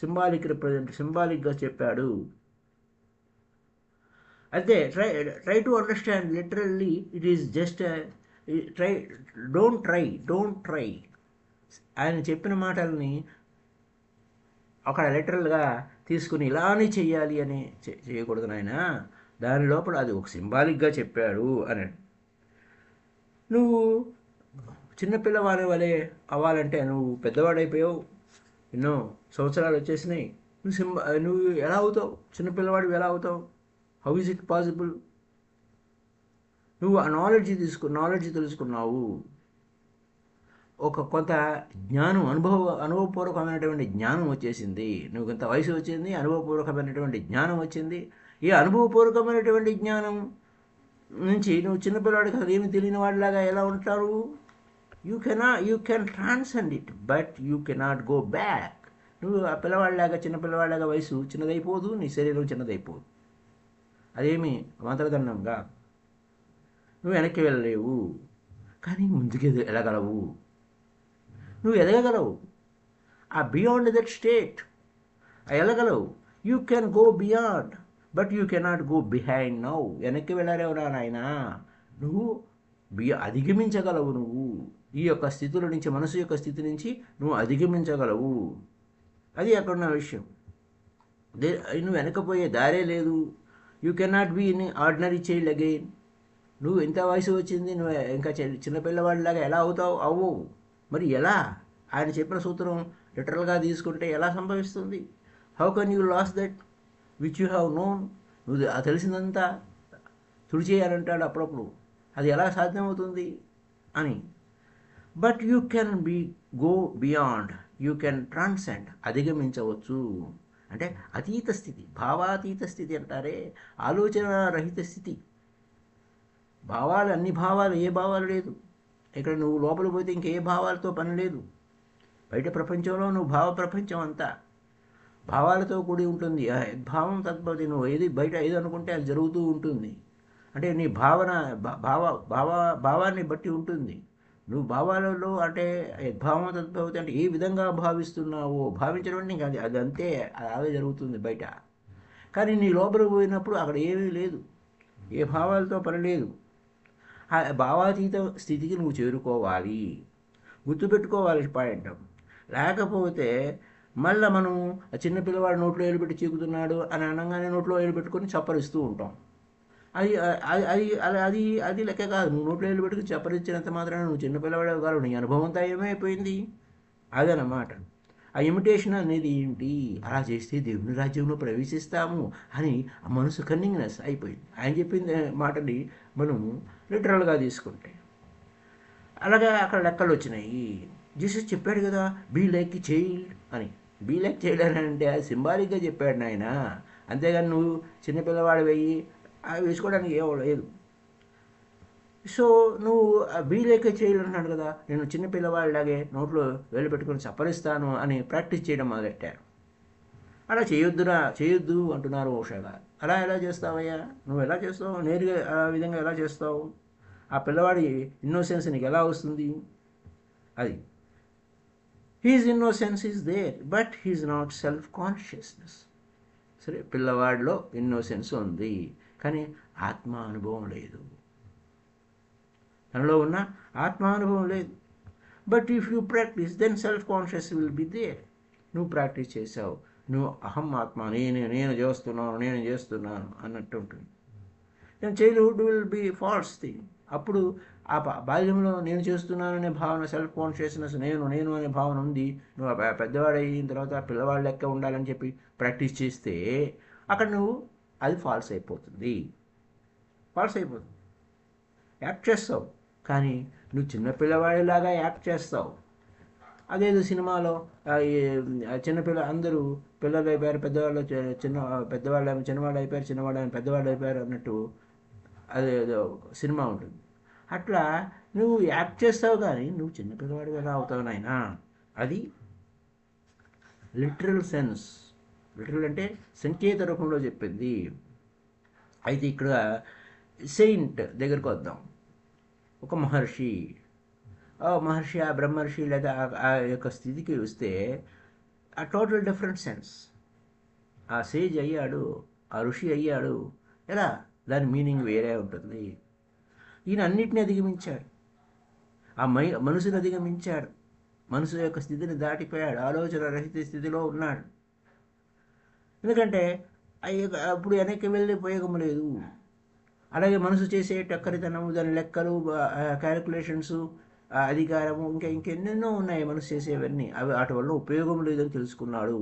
సింబాలిక్ రిప్రజెంట్, సింబాలిక్గా చెప్పాడు. అయితే try to understand literally, it is just don't try ఆయన చెప్పిన మాటల్ని అక్కడ లిటరల్గా తీసుకుని ఇలానే చెయ్యాలి అని చేయకూడదు నాయన. దాని లోపల అది ఒక సింబాలిక్గా చెప్పాడు అని. నువ్వు చిన్నపిల్లవాడి వలె అవ్వాలంటే నువ్వు పెద్దవాడైపోయావు, ఎన్నో సంవత్సరాలు వచ్చేసినాయి, నువ్వు ఎలా అవుతావు, చిన్నపిల్లవాడివి ఎలా అవుతావు? How is it possible? నువ్వు ఆ నాలెడ్జ్ తెలుసుకున్నావు, ఒక కొంత జ్ఞానం, అనుభవపూర్వకమైనటువంటి జ్ఞానం వచ్చేసింది, నువ్వు కొంత వయసు వచ్చింది, అనుభవపూర్వకమైనటువంటి జ్ఞానం వచ్చింది. ఈ అనుభవపూర్వకమైనటువంటి జ్ఞానం నుంచి నువ్వు చిన్నపిల్లవాడికి అసలు ఏమి తెలియని వాడిలాగా ఎలా ఉంటారు? You can transcend it, but you cannot go back. నువ్వు ఆ పిల్లవాడిలాగా చిన్న పిల్లవాడిలాగా వయసు చిన్నదైపోదు, నీ శరీరం చిన్నదైపోదు. అదేమి మంత్రదండంగా నువ్వు వెనక్కి వెళ్ళలేవు, కానీ ముందుకు ఎదగలవు, నువ్వు ఎదగగలవు. ఆ బియాండ్ దట్ స్టేట్ వెళ్ళగలవు. You can go beyond, but you cannot go behind now. వెనక్కి వెళ్ళలేవురా నాయన, నువ్వు అధిగమించగలవు. నువ్వు ఈ యొక్క స్థితుల నుంచి, మనసు యొక్క స్థితి నుంచి నువ్వు అధిగమించగలవు. అది అక్కడున్న విషయం. నువ్వు వెనకపోయే దారే లేదు. You cannot be in ordinary child again. నువ్వు ఎంత వయసు వచ్చింది, నువ్వు ఇంకా చిన్నపిల్లవాడిలాగా ఎలా అవుతావు? అవ్వు. మరి ఎలా? ఆయన చెప్పిన సూత్రం లిటరల్గా తీసుకుంటే ఎలా సంభవిస్తుంది? How can you lose that which you have known? నువ్వు తెలిసిందంతా తుడిచేయాలంటాడు అప్పుడప్పుడు. అది ఎలా సాధ్యమవుతుంది అని. But you can go beyond, you can transcend, అధిగమించవచ్చు. అంటే అతీత స్థితి, భావాతీత స్థితి అంటారే, ఆలోచన రహిత స్థితి. భావాలు, అన్ని భావాలు, ఏ భావాలు లేదు ఇక్కడ. నువ్వు లోపల పోతే ఇంకే భావాలతో పని లేదు. బయట ప్రపంచంలో నువ్వు భావ ప్రపంచం అంతా భావాలతో కూడి ఉంటుంది. భావం తద్భవతి. నువ్వు ఏది బయట ఏది అనుకుంటే అది జరుగుతూ ఉంటుంది. అంటే నీ భావన భావాన్ని బట్టి ఉంటుంది. నువ్వు భావాలలో అంటే భావం తద్భవతి అంటే ఏ విధంగా భావిస్తున్నావో, భావించడం అంటే ఇంకా అది అంతే, అలాగే జరుగుతుంది బయట. కానీ నీ లోపలికి పోయినప్పుడు అక్కడ ఏమీ లేదు, ఏ భావాలతో పని లేదు. ఆ భావాతీత స్థితికి నువ్వు చేరుకోవాలి, గుర్తుపెట్టుకోవాలి పాయింట్. లేకపోతే మళ్ళీ మనం చిన్న పిల్లవాడు నోట్లో ఏలు పెట్టి చీకుతున్నాడు అని అనగానే నోట్లో ఏలు పెట్టుకొని చప్పరిస్తూ ఉంటాం. అది అది అది అది లెక్క కాదు. నువ్వు నోట్లో ఏలు పెట్టుకుని చప్పరించినంత మాత్రాన నువ్వు చిన్న పిల్లవాడే కాదు, నీ అనుభవంతో ఏమైపోయింది అదనమాట. ఆ ఇమిటేషన్ అనేది ఏంటి? అలా చేస్తే దేవుని రాజ్యంలో ప్రవేశిస్తాము అని ఆ మనసు కన్నింగ్నెస్ అయిపోయింది. ఆయన చెప్పింది మాటని మనము లిటరల్గా తీసుకుంటే అలాగా అక్కడ లెక్కలు వచ్చినాయి. జీసస్ చెప్పాడు కదా, బీ లైక్ చైల్డ్ అని. బీ లైక్ చైల్డ్ అని అంటే అది సింబాలిక్గా చెప్పాడు నాయన. అంతేగాని నువ్వు చిన్నపిల్లవాడు వెయ్యి అవి వేసుకోవడానికి ఏమో లేదు. సో నువ్వు బీ లైక్ చైల్డ్ అంటున్నాడు కదా, నేను చిన్నపిల్లవాడిలాగే నోట్లో వేలు పెట్టుకొని చప్పరిస్తాను అని ప్రాక్టీస్ చేయడం మొదలెట్టారు. అలా చేయొద్దు అంటున్నారు ఓషాగా. అలా ఎలా చేస్తావయ్యా? నువ్వు ఎలా చేస్తావు? నేరుగా ఆ విధంగా ఎలా చేస్తావు? ఆ పిల్లవాడి ఇన్నోసెన్స్ నీకు ఎలా వస్తుంది? అది his innocence is there, but he's not self consciousness. సరే, పిల్లవాడిలో ఇన్నోసెన్స్ ఉంది, కానీ ఆత్మానుభవం లేదు. తనలో ఉన్న ఆత్మానుభవం లేదు. But if you practice then self conscious will be there. నువ్వు ప్రాక్టీస్ చేసావు, నువ్వు అహం ఆత్మ, నేను చేస్తున్నాను అన్నట్టు ఉంటుంది. Then childhood will be false thing. అప్పుడు ఆ బాల్యంలో నేను చేస్తున్నాననే భావన, సెల్ఫ్ కాన్షియస్నెస్, నేను అనే భావన ఉంది. నువ్వు పెద్దవాడు అయిన తర్వాత పిల్లవాడు లెక్క ఉండాలని చెప్పి ప్రాక్టీస్ చేస్తే అక్కడ నువ్వు అది ఫాల్స్ అయిపోతుంది. యాక్ట్ చేస్తావు, కానీ నువ్వు చిన్నపిల్లవాడిలాగా యాక్ట్ చేస్తావు. అదేదో సినిమాలో చిన్నపిల్ల అందరూ పిల్లలు అయిపోయారు, పెద్దవాళ్ళు చిన్నవాళ్ళు అయిపోయారు, పెద్దవాళ్ళు అయిపోయారు అన్నట్టు అదేదో సినిమా ఉంటుంది. అట్లా నువ్వు యాక్ట్ చేస్తావు, కానీ నువ్వు చిన్నపిల్లవాడు ఎలా అవుతావు నాయన? అది లిటరల్ సెన్స్. లిటరల్ అంటే సంకేత రూపంలో చెప్పింది. అయితే ఇక్కడ సెయింట్ దగ్గరికి వద్దాం. ఒక మహర్షి, ఆ బ్రహ్మర్షి లేదా ఆ యొక్క స్థితికి వస్తే ఆ టోటల్ డిఫరెంట్ సెన్స్. ఆ సేజ్ అయ్యాడు, ఆ ఋషి అయ్యాడు. ఎలా? దాని మీనింగ్ వేరే ఉంటుంది. ఈయన అన్నిటిని అధిగమించాడు, ఆ మనసుని అధిగమించాడు, మనసు యొక్క స్థితిని దాటిపోయాడు, ఆలోచన రహిత స్థితిలో ఉన్నాడు. ఎందుకంటే అప్పుడు వెనక్కి వెళ్ళి ఉపయోగం లేదు. అలాగే మనసు చేసే టక్కరితనము, దాని లెక్కలు, క్యాలిక్యులేషన్స్, అధికారము, ఇంకెన్నెన్నో ఉన్నాయి మనసు చేసేవన్నీ. అవి వాటి వల్ల ఉపయోగం లేదని తెలుసుకున్నాడు,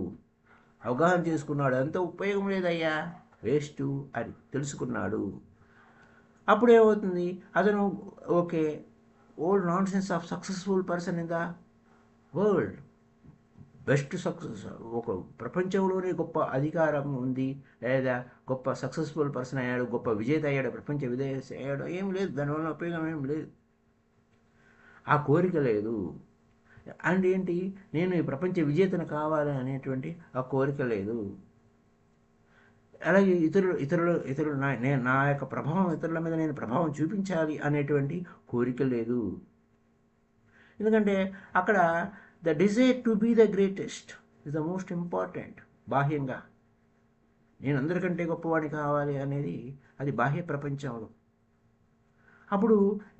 అవగాహన చేసుకున్నాడు. అంత ఉపయోగం లేదయ్యా, వేస్ట్ అని తెలుసుకున్నాడు. అప్పుడు ఏమవుతుంది? అతను okay, old non sense of successful person in the world, best success, ఒక ప్రపంచంలోనే గొప్ప అధికారం ఉంది, లేదా గొప్ప సక్సెస్ఫుల్ పర్సన్ అయ్యాడు, గొప్ప విజేత అయ్యాడు, ప్రపంచ విజేత అయ్యాడు. ఏం లేదు, దానివల్ల ఉపయోగం ఏం లేదు. ఆ కోరిక లేదు. అండ్ ఏంటి, నేను ఈ ప్రపంచ విజేతను కావాలి అనేటువంటి ఆ కోరిక లేదు. అలాగే ఇతరులు నేను నా యొక్క ప్రభావం, ఇతరుల మీద నేను ప్రభావం చూపించాలి అనేటువంటి కోరిక లేదు. ఎందుకంటే అక్కడ the desire to be the greatest is the most important. బాహ్యంగా నేను అందరికంటే గొప్పవాడిని కావాలి అనేది అది బాహ్య ప్రపంచంలో. అప్పుడు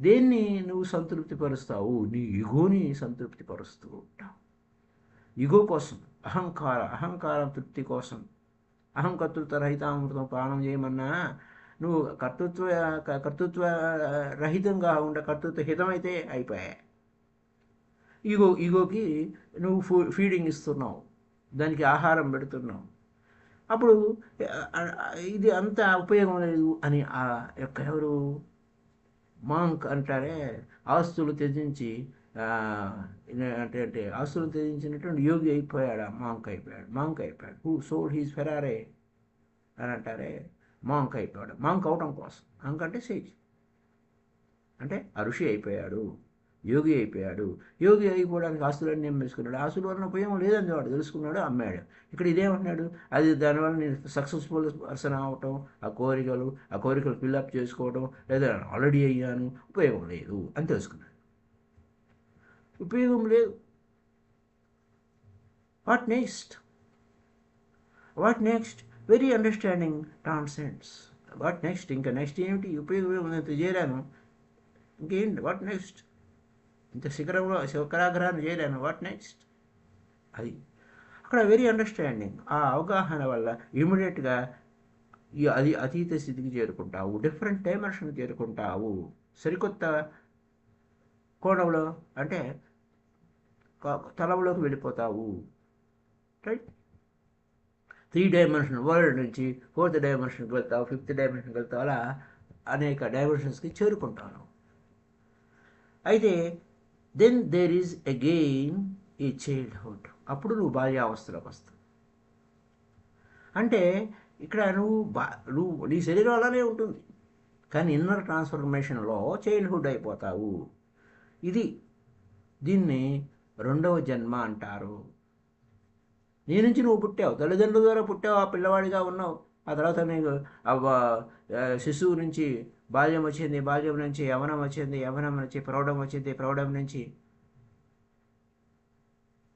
దేన్ని నువ్వు సంతృప్తి పరుస్తావు? నీ ఈగోని సంతృప్తి పరుస్తూ ఉంటావు. ఈగో కోసం, అహంకారం తృప్తి కోసం. కర్తృత్వ రహితామృతం పానం చేయమన్నా నువ్వు కర్తృత్వ రహితంగా కర్తృత్వ హితమైతే అయిపోయాయి. ఈగోకి నువ్వు ఫీడింగ్ ఇస్తున్నావు, దానికి ఆహారం పెడుతున్నావు. అప్పుడు ఇది అంత ఉపయోగం లేదు అని ఆ యొక్క ఎవరు మాంక్ అంటారే, ఆస్తులు త్యజించి అంటే ఆస్తులు త్యజించినటువంటి యోగి అయిపోయాడు. మాంక్ అయిపోయాడు. హూ సోల్డ్ హీజ్ ఫెరారే అని అంటారే, మాంక్ అయిపోయాడు. మాంక్ అవటం కోసం, మాంక్ అంటే సేజ్ అంటే ఋషి అయిపోయాడు, యోగి అయిపోయాడు. యోగి అయిపోవడానికి ఆస్తులన్నీ అమ్మేసుకున్నాడు. ఆస్తుల వలన ఉపయోగం లేదని వాడు తెలుసుకున్నాడు, అమ్మాడు. ఇక్కడ ఇదేమంటున్నాడు, అది దానివల్ల నేను సక్సెస్ఫుల్ పర్సన్ అవటం, ఆ కోరికలు ఫిల్అప్ చేసుకోవడం, లేదా ఆల్రెడీ అయ్యాను, ఉపయోగం లేదు అని తెలుసుకున్నాడు. ఉపయోగం లేదు. What next? Very understanding transcends. What next? ఇంకా నెక్స్ట్ ఏమిటి? ఉపయోగం ఏముందంత చేరాను, ఇంకేంటి? What next? ఇంత శిఖరాగ్రహాన్ని చేరాను, వాట్ నెక్స్ట్? అది అక్కడ వెరీ అండర్స్టాండింగ్. ఆ అవగాహన వల్ల ఇమీడియట్గా అది అతీత స్థితికి చేరుకుంటావు, డిఫరెంట్ డైమెన్షన్కి చేరుకుంటావు, సరికొత్త కోణంలో అంటే తలంలోకి వెళ్ళిపోతావు. రైట్? 3 డైమెన్షన్ వరల్డ్ నుంచి 4th డైమెన్షన్కి వెళ్తావు, 5th డైమెన్షన్కి వెళ్తావు, అలా అనేక డైమెన్షన్స్కి చేరుకుంటాను. అయితే దెన్ దేర్ ఈజ్ అగెయిన్ ఈ చైల్డ్హుడ్. అప్పుడు నువ్వు బాల్యావస్థలోకి వస్తావు. అంటే ఇక్కడ నువ్వు నీ శరీరం అలానే ఉంటుంది, కానీ ఇన్నర్ ట్రాన్స్ఫర్మేషన్లో చైల్డ్హుడ్ అయిపోతావు. దీన్ని 2వ జన్మ అంటారు. నీ నుంచి నువ్వు పుట్టావు, తల్లిదండ్రుల ద్వారా పుట్టావు, ఆ పిల్లవాడిగా ఉన్నావు. ఆ తర్వాత నీకు శిశువు నుంచి బాల్యం వచ్చింది, బాల్యం నుంచి యవనం వచ్చింది, యవనం నుంచి ప్రౌఢం వచ్చింది, ప్రౌఢం నుంచి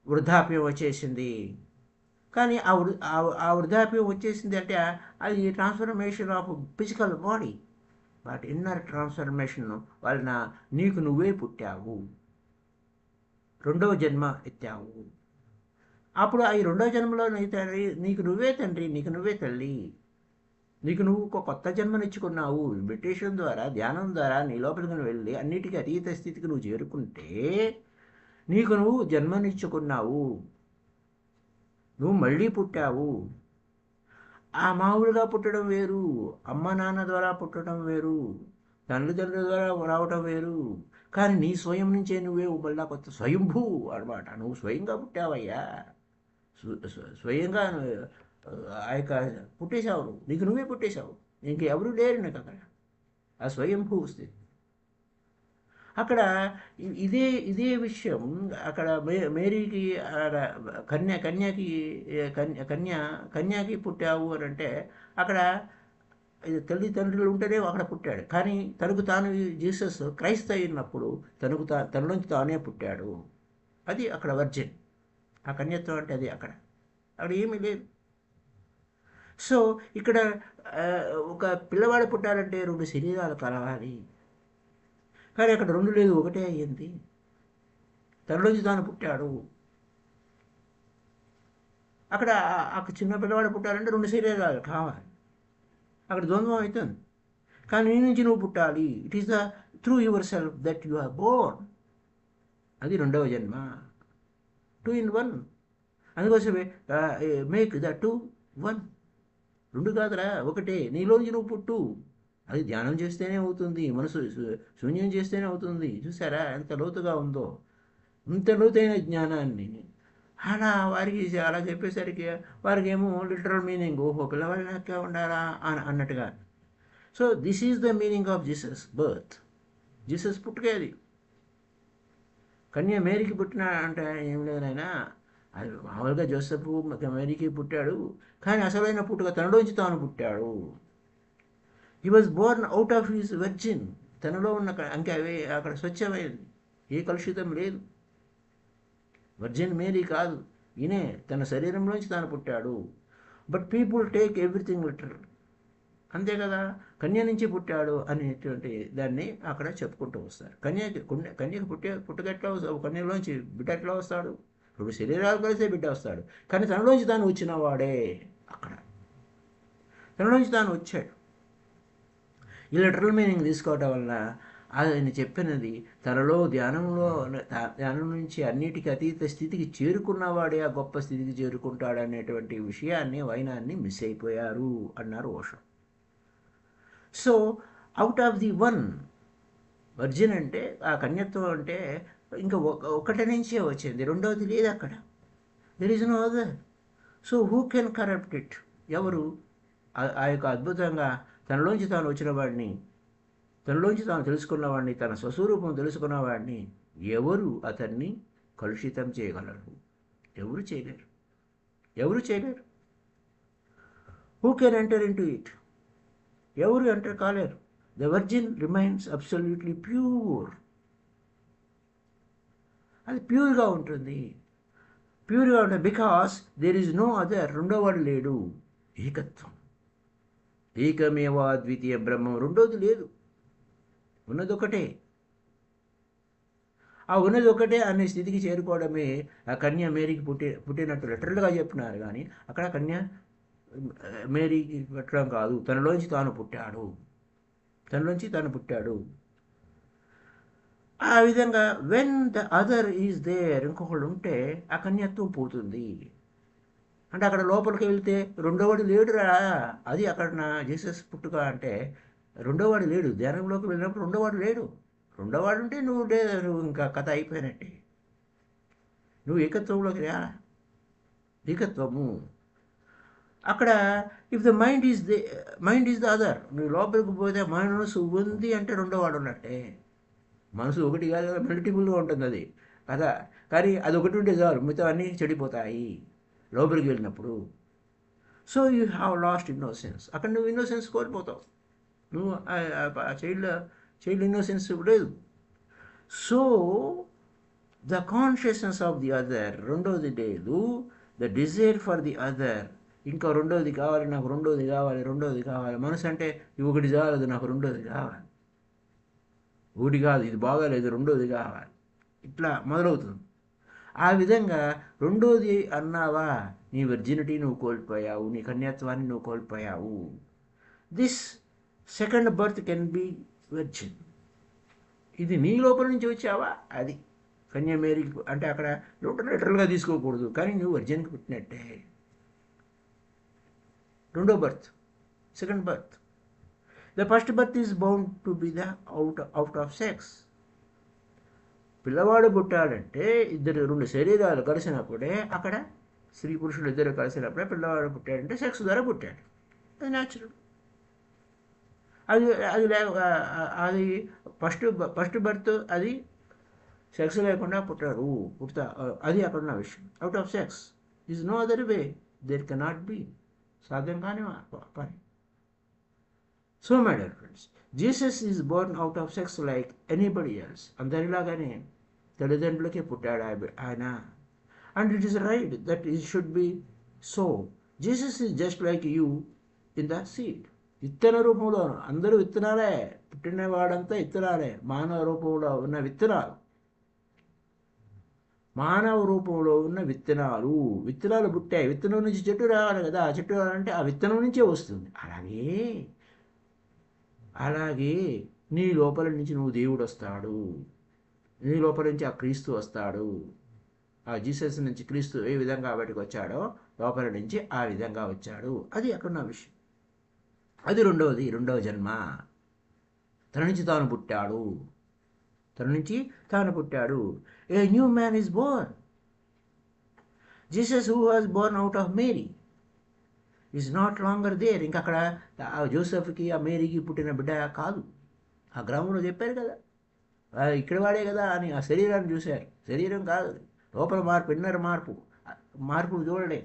వృద్ధాప్యం వచ్చేసింది. కానీ ఆ వృద్ధాప్యం వచ్చేసింది అంటే అది transformation of physical body, but inner transformation వలన నీకు నువ్వే పుట్టావు, 2వ జన్మ ఎత్తావు. అప్పుడు ఈ 2వ జన్మలో నీకు నువ్వే తండ్రి, నీకు నువ్వే తల్లి, నీకు నువ్వు ఒక కొత్త జన్మనిచ్చుకున్నావు. మెడిటేషన్ ద్వారా, ధ్యానం ద్వారా నీ లోపలికి వెళ్ళి అన్నిటికీ అతీత స్థితికి నువ్వు చేరుకుంటే నీకు నువ్వు జన్మనిచ్చుకున్నావు, నువ్వు మళ్ళీ పుట్టావు. ఆ మామూలుగా పుట్టడం వేరు, అమ్మ నాన్న ద్వారా పుట్టడం వేరు, తల్లిదండ్రుల ద్వారా రావటం వేరు. కానీ నీ స్వయం నుంచే నువ్వే మళ్ళా కొత్త స్వయంభూ అనమాట. నువ్వు స్వయంగా పుట్టావయ్యా, స్వయంగా ఆ యొక్క పుట్టేశావు, నీకు నువ్వే పుట్టేశావు, ఇంకెవరు లేరు నీకు అక్కడ. ఆ స్వయంభూ స్థితి అక్కడ. ఇదే విషయం అక్కడ మేరీకి, కన్యాకి పుట్టావు అని అంటే అక్కడ తల్లిదండ్రులు ఉంటేనే అక్కడ పుట్టాడు. కానీ తనకు తాను జీసస్ క్రైస్త అయినప్పుడు తన నుంచి తానే పుట్టాడు. అది అక్కడ వర్జిన్. ఆ కన్యత్వం అంటే అది అక్కడ ఏమీ లేదు. సో ఇక్కడ ఒక పిల్లవాడు పుట్టాలంటే 2 శరీరాలు కలవాలి, కానీ అక్కడ 2 లేదు, ఒకటే అయ్యింది. తనలోంచి తాను పుట్టాడు. అక్కడ చిన్న పిల్లవాడు పుట్టాలంటే 2 శరీరాలు కావాలి, అక్కడ ద్వంద్వం అవుతుంది. కానీ నీ నుంచి నువ్వు పుట్టాలి. It is the through your self that you are born. అది 2వ జన్మ, 2 in 1. అందుకోసమే మేక్ ద 2 1. 2 కాదురా, ఒకటే. నీలోంచి నువ్వు పుట్టు. అది ధ్యానం చేస్తేనే అవుతుంది, మనసు శూన్యం చేస్తేనే అవుతుంది. చూసారా ఎంత లోతుగా ఉందో, ఇంత లోతైన జ్ఞానాన్ని అలా వారికి అలా చెప్పేసరికి వారికి ఏమో లిటరల్ మీనింగ్, ఓహో పిల్లవాళ్ళకే ఉండాలా అన్నట్టుగా. So this is the meaning of Jesus birth. Jesus పుట్టుకే అది. కన్య మేరీకి పుట్టిన అంటే ఏం లేదు నాయన, అది మామూలుగా జోసెఫ్ మేరీకి పుట్టాడు, కానీ అసలైన పుట్టుక తనలోంచి తాను పుట్టాడు. He was born out of his virgin. తనలో ఉన్న ఇంకా అవే అక్కడ స్వచ్ఛమైంది, ఏ కలుషితం లేదు. వర్జిన్ మేరీ కాదు, ఈయనే తన శరీరంలోంచి తాను పుట్టాడు. But people take everything literal. అంతే కదా, కన్య నుంచి పుట్టాడు అనేటువంటి దాన్ని అక్కడ చెప్పుకుంటూ వస్తారు. కన్యకి పుట్టుక ఎట్లా వస్తాడు, కన్యలోంచి బిడ్డ ఎట్లా వస్తాడు? రెండు శరీరాలు కలిసే బిడ్డ వస్తాడు, కానీ తనలోంచి తాను వచ్చిన వాడే. అక్కడ తనలోంచి తాను వచ్చాడు. ఈ లిటరల్ మీనింగ్ తీసుకోవటం వల్ల ఆయన చెప్పినది తనలో ధ్యానం నుంచి అన్నిటికీ అతీత స్థితికి చేరుకున్నవాడే ఆ గొప్ప స్థితికి చేరుకుంటాడనేటువంటి విషయాన్ని, వైనాన్ని మిస్ అయిపోయారు అన్నారు Osho. So out of the one, virgin అంటే ఆ కన్యత్వం అంటే ఇంకా ఒకటి నుంచే వచ్చింది, రెండవది లేదు అక్కడ. There is no other. So who can corrupt it? ఎవరు ఆ యొక్క అద్భుతంగా తనలోంచి తాను వచ్చిన వాడిని, తనలోంచి తాను తెలుసుకున్నవాడిని, తన స్వస్వరూపం తెలుసుకున్నవాడిని ఎవరు అతన్ని కలుషితం చేయగలరు? ఎవరు చేయలేరు, ఎవరు చేయలేరు. Who can enter into it? ఎవరు ఎంటర్ కాలేరు. The virgin remains absolutely pure. అది ప్యూర్గా ఉంటుంది, ప్యూర్గా ఉంటుంది. Because there is no other, రెండోవాడు లేడు. ఏకత్వం, ఏకమేవా ద్వితీయ బ్రహ్మం, రెండోది లేదు, ఉన్నది ఒకటే. ఆ ఉన్నది ఒకటే అనే స్థితికి చేరుకోవడమే ఆ కన్య మేరీకి పుట్టినట్టు లిటరల్గా చెప్పినారు. కానీ అక్కడ కన్య మేరీకి పెట్టడం కాదు, తనలోంచి తాను పుట్టాడు, తనలోంచి తాను పుట్టాడు. ఆ విధంగా when the other is there, ఇంకొకళ్ళు ఉంటే ఆ కన్యత్వం పోతుంది. అంటే అక్కడ లోపలికి వెళ్తే రెండోవాడు లేడురా, అది అక్కడ నా జీసస్ పుట్టుక అంటే రెండోవాడు లేడు. ధ్యానంలోకి వెళ్ళినప్పుడు రెండోవాడు లేడు. రెండోవాడు ఉంటే నువ్వు ఇంకా కథ అయిపోయినట్టే. నువ్వు ఏకత్వంలోకి రా, ఏకత్వము. అక్కడ if the mind is the other, నువ్వు లోపలికి పోతే మనసు ఉంది అంటే రెండోవాడు ఉన్నట్టే. మనసు ఒకటి కాదు, మల్టిపుల్గా ఉంటుంది అది కదా. కానీ అది ఒకటి ఉంటే చాలు, మిగతా అన్నీ చెడిపోతాయి లోపలికి వెళ్ళినప్పుడు. So you have lost innocence. అక్కడ నువ్వు ఇన్నోసెన్స్ కోల్పోతావు, నువ్వు చైల్డ్ ఇన్నోసెన్స్ లేదు. So the consciousness of the other, రెండోది లేదు. The desire for the other, ఇంకా రెండోది కావాలి, నాకు రెండోది కావాలి. మనసు అంటే ఒకటి చాలదు, నాకు రెండోది కావాలి, ఒకటి కాదు, ఇది బాగాలేదు, రెండోది కావాలి, ఇట్లా మొదలవుతుంది. ఆ విధంగా రెండోది అన్నావా, నీ వర్జినిటీ నువ్వు కోల్పోయావు, నీ కన్యాత్వాన్ని నువ్వు కోల్పోయావు. This second birth can be virgin. ఇది నీ లోపల నుంచి వచ్చావా, అది కన్య మేరీకి అంటే అక్కడ లిటరల్గా తీసుకోకూడదు, కానీ నువ్వు వర్జిన్కి పుట్టినట్టే. రెండో birth, second birth. The first birth is bound to be the out of sex. పిల్లవాడు పుట్టాలంటే రెండు శరీరాలు కలిసినప్పుడే, అక్కడ స్త్రీ పురుషులు ఇద్దరు కలిసినప్పుడే పిల్లవాడు పుట్టాడంటే సెక్స్ ద్వారా పుట్టాడు, అది న్యాచురల్. అది ఫస్ట్ బర్త్, అది సెక్స్ లేకుండా పుడతా, అది అక్కడ ఉన్న విషయం. Out of sex is no other way, there cannot be, సాధ్యం కాని పని. So my dear friends, Jesus is born out of sex like anybody else. అందరిలాగానే తల్లిదండ్రులకే పుట్టాడు ఆయన. And it is right that it should be so. Jesus is just like you in the seed. విత్తన రూపంలో, అందరూ విత్తనాలే, పుట్టినవాడంతా విత్తనాలే, మానవ రూపంలో ఉన్న విత్తనాలు, మానవ రూపంలో ఉన్న విత్తనాలు పుట్టాయి. విత్తనం నుంచి చెట్టు రావాలి కదా, ఆ చెట్టు రావాలంటే ఆ విత్తనం నుంచే వస్తుంది. అలాగే నీ లోపల నుంచి నువ్వు దేవుడు వస్తాడు, నీ లోపల నుంచి ఆ క్రీస్తు వస్తాడు. ఆ జీసస్ నుంచి క్రీస్తు ఏ విధంగా బయటకు వచ్చాడో లోపల నుంచి ఆ విధంగా వచ్చాడు. అది అక్కడ నా విషయం. అది రెండవ జన్మ. తన నుంచి తాను పుట్టాడు. A new man is born. Jesus who was born out of Mary is not longer there. ఇంకా అక్కడ జోసెఫ్కి ఆ మేరీకి పుట్టిన బిడ్డ కాదు. ఆ గ్రామంలో చెప్పారు కదా, ఇక్కడ వాడే కదా అని ఆ శరీరాన్ని చూశారు. శరీరం కాదు, లోపల మార్పు, ఇన్నర్ మార్పు. మార్పును చూడలే.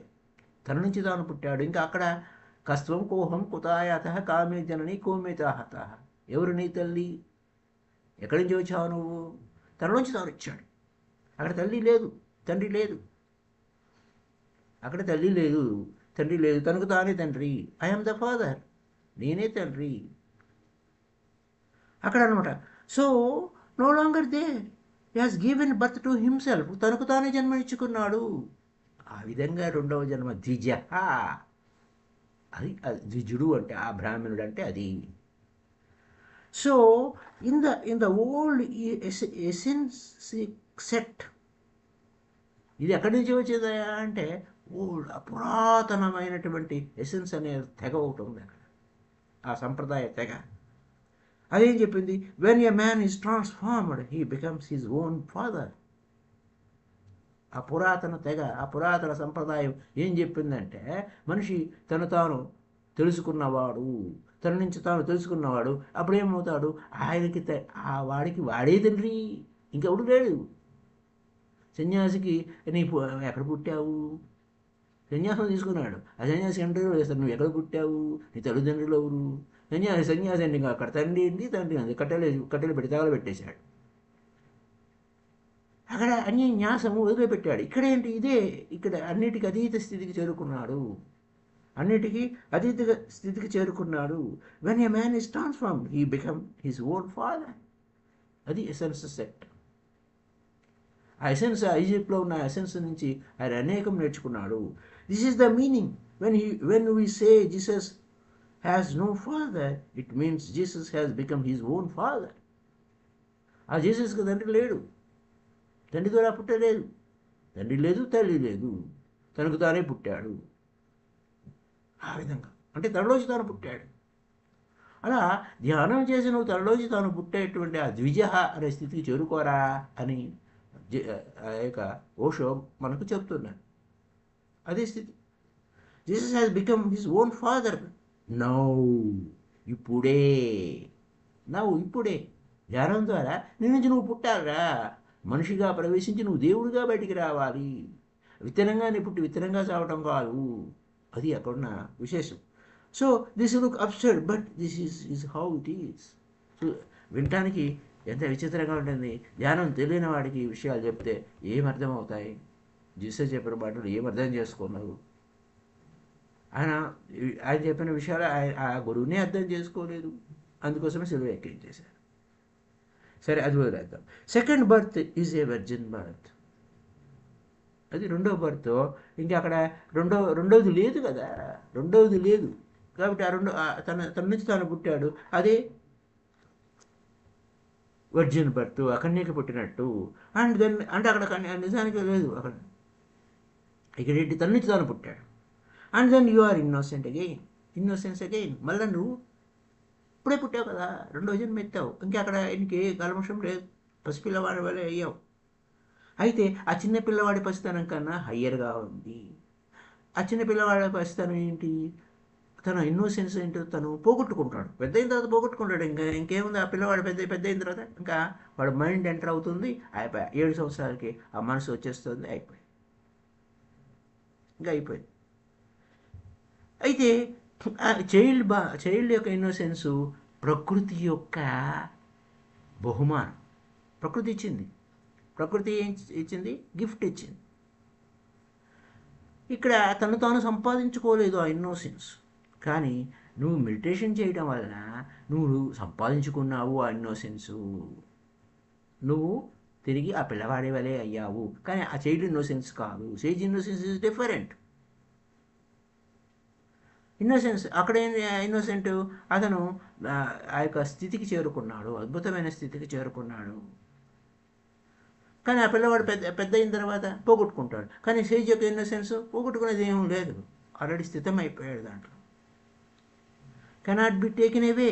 తన నుంచి తాను పుట్టాడు. ఇంకా అక్కడ కస్త్వం కోహం కుతాయాత కామే జనని కోమితాహత. ఎవరు నీ తల్లి? ఎక్కడి నుంచి వచ్చావు నువ్వు? తనలోంచి తాను వచ్చాడు. అక్కడ తల్లి లేదు, తండ్రి లేదు. అక్కడ తల్లి లేదు, తండ్రి లేదు, తనకు తానే తండ్రి. ఐఎమ్ ద ఫాదర్, నేనే తండ్రి అక్కడ అనమాట. So no longer they, he has given birth to himself. తనకు తానే జన్మనిచ్చుకున్నాడు. ఆ విధంగా రెండవ జన్మ ద్విజ. అది ద్విజుడు అంటే, ఆ బ్రాహ్మణుడు అంటే అది. So in the old Essenic sect, ఇది ఎక్కడి నుంచి వచ్చేదయా అంటే ఓల్డ్ పురాతనమైనటువంటి ఎసెన్స్ అనే తెగ ఒకటి ఉంది అక్కడ, ఆ సంప్రదాయ తెగ. అదేం చెప్పింది? When a man is transformed he becomes his own father. ఆ పురాతన తెగ, ఆ పురాతన సంప్రదాయం ఏం చెప్పిందంటే, మనిషి తను తాను తెలుసుకున్నవాడు, తన నుంచి తాను తెలుసుకున్నవాడు అప్పుడు ఏమవుతాడు? ఆయనకి ఆ వాడికి వాడే తండ్రి, ఇంకెవడు లేడు. సన్యాసికి నీ ఎక్కడ పుట్టావు? సన్యాసం తీసుకున్నాడు. ఆ సన్యాసి ఇంటర్వ్యూ చేస్తాడు, నువ్వు ఎక్కడ పుట్టావు, నీ తల్లిదండ్రులు ఎవరు? సన్యాసి అండి, అక్కడ తండ్రి ఏంటి, తండ్రి అంది, కట్టెలు పెట్టి తగలబెట్టేశాడు. అక్కడ అన్ని న్యాసము వదిలిపెట్టాడు. ఇక్కడ ఏంటి? ఇదే, ఇక్కడ అన్నిటికీ అతీత స్థితికి చేరుకున్నాడు. అన్నిటికీ అతీత స్థితికి చేరుకున్నాడు. When a man is transformed he become his own father. అది ఎసెన్స్ సెట్. ఆ ఎసెన్స్, ఈజిప్ట్లో ఉన్న ఎసెన్స్ నుంచి ఆయన అనేకం నేర్చుకున్నాడు. This is the meaning. When we say Jesus has no father, it means Jesus has become his own father. ఆ జీసస్కి తండ్రి లేడు, తండ్రి ద్వారా పుట్టలేదు, తండ్రి లేదు, తల్లి లేదు, తనకు తానే పుట్టాడు. ఆ విధంగా అంటే తనలోంచి తాను పుట్టాడు. అలా ధ్యానం చేసి నువ్వు తనలోంచి తాను పుట్టేటువంటి ఆ ద్విజ అనే స్థితికి చేరుకోరా అని ఆ యొక్క ఓషో మనకు చెప్తున్నాడు. అదే స్థితి. Jesus has become his own father now. ఇప్పుడే ధ్యానం ద్వారా నీ నుంచి నువ్వు పుట్టాలరా. మనిషిగా ప్రవేశించి నువ్వు దేవుడిగా బయటికి రావాలి. విత్తనంగానే పుట్టి విత్తనంగా చావటం కాదు. అది అక్కడున్న విశేషం. So this look absurd, but this is how it is. So వినటానికి ఎంత విచిత్రంగా ఉంటుంది. ధ్యానం తెలియని వాడికి ఈ విషయాలు చెప్తే ఏమర్థం అవుతాయి? జీసస్ చెప్పిన మాటలు ఏమర్థం చేసుకున్నారు? ఆయన చెప్పిన విషయాలు ఆ గురువునే అర్థం చేసుకోలేదు. అందుకోసమే సిలువ ఎక్కించేశారు. సరే, అది వదిలేద్దాం. Second birth is a virgin birth. అది రెండో బర్త్. ఇంకా అక్కడ రెండోది లేదు కదా, రెండోది లేదు కాబట్టి తన నుంచి తాను పుట్టాడు. అదే వర్జిన్ బర్త్, అకన్యకి పుట్టినట్టు. అండ్ దెన్ అంటే అక్కడ నిజానికి లేదు, అక్కడ ఇక్కడ ఏంటి? తన నుంచి తాను పుట్టాడు. And then you are innocence again. మళ్ళీ నువ్వు ఇప్పుడే పుట్టావు కదా, రెండో జన్మ ఎత్తావు. ఇంకా అక్కడ ఇంకే కల్మషం లేదు, పసిపిల్లవాడి వల్లే అయ్యావు. అయితే ఆ చిన్న పిల్లవాడి పసితనం కన్నా హయ్యర్గా ఉంది. ఆ చిన్న పిల్లవాడి పసితనం ఏంటి? తన ఇన్నోసెన్స్ ఏంటో తను పోగొట్టుకుంటాడు. పెద్ద అయిన తర్వాత పోగొట్టుకుంటాడు. ఇంకేముంది? ఆ పిల్లవాడు పెద్ద అయిన తర్వాత ఇంకా వాడు మైండ్ ఎంటర్ అవుతుంది, అయిపోయి 7 సంవత్సరాలకి ఆ మనసు వచ్చేస్తుంది, అయిపోయింది. అయితే చైల్డ్ యొక్క ఇన్నోసెన్సు ప్రకృతి యొక్క బహుమానం. ప్రకృతి ఇచ్చింది. ప్రకృతి ఇచ్చింది, గిఫ్ట్ ఇచ్చింది. ఇక్కడ తను తాను సంపాదించుకోలేదు ఆ ఇన్నోసెన్స్. కానీ నువ్వు మెడిటేషన్ చేయడం వలన నువ్వు సంపాదించుకున్నావు ఆ ఇన్నోసెన్సు. నువ్వు తిరిగి ఆ పిల్లవాడి వలే అయ్యావు. కానీ ఆ చైల్డ్ ఇన్నోసెన్స్ కాదు. Child innocence is different. Innocence అక్కడ ఇన్నోసెంట్ అతను ఆ యొక్క స్థితికి చేరుకున్నాడు, అద్భుతమైన స్థితికి చేరుకున్నాడు. కానీ ఆ పిల్లవాడు పెద్ద అయిన తర్వాత పోగొట్టుకుంటాడు. కానీ సేజ్ యొక్క ఇన్నోసెన్స్ పోగొట్టుకునేది ఏం లేదు, ఆల్రెడీ స్థితం అయిపోయాడు. దాంట్లో కెనాట్ బి టేకెన్ అవే.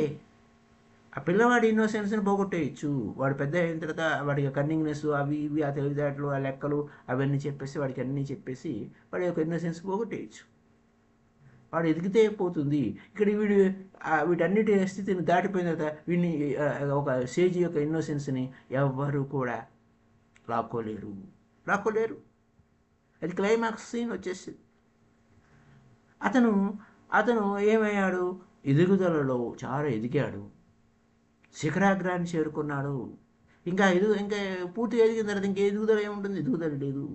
ఆ పిల్లవాడి ఇన్నోసెన్స్ని పోగొట్టేయచ్చు. వాడు పెద్ద అయిన తర్వాత వాడికి కన్నింగ్నెస్, అవి ఇవి, ఆ తెలివితేటలు, ఆ లెక్కలు అవన్నీ చెప్పేసి వాడికి అన్నీ చెప్పేసి వాడి యొక్క ఇన్నోసెన్స్ పోగొట్టేయచ్చు. వాడు ఎదిగితే పోతుంది. ఇక్కడ వీటన్నిటి స్థితిని దాటిపోయిన తర్వాత వీడిని ఒక సేజ్ యొక్క ఇన్నోసెన్స్ని ఎవ్వరు కూడా లాక్కోలేరు. అది క్లైమాక్స్ సీన్ వచ్చేసి అతను ఏమయ్యాడు, ఎదుగుదలలో చాలా ఎదిగాడు, శిఖరాగ్రాన్ని చేరుకున్నాడు. ఇంకా పూర్తిగా ఎదిగిన తర్వాత ఇంకా ఎదుగుదల ఏముంటుంది? ఎదుగుదల లేదు.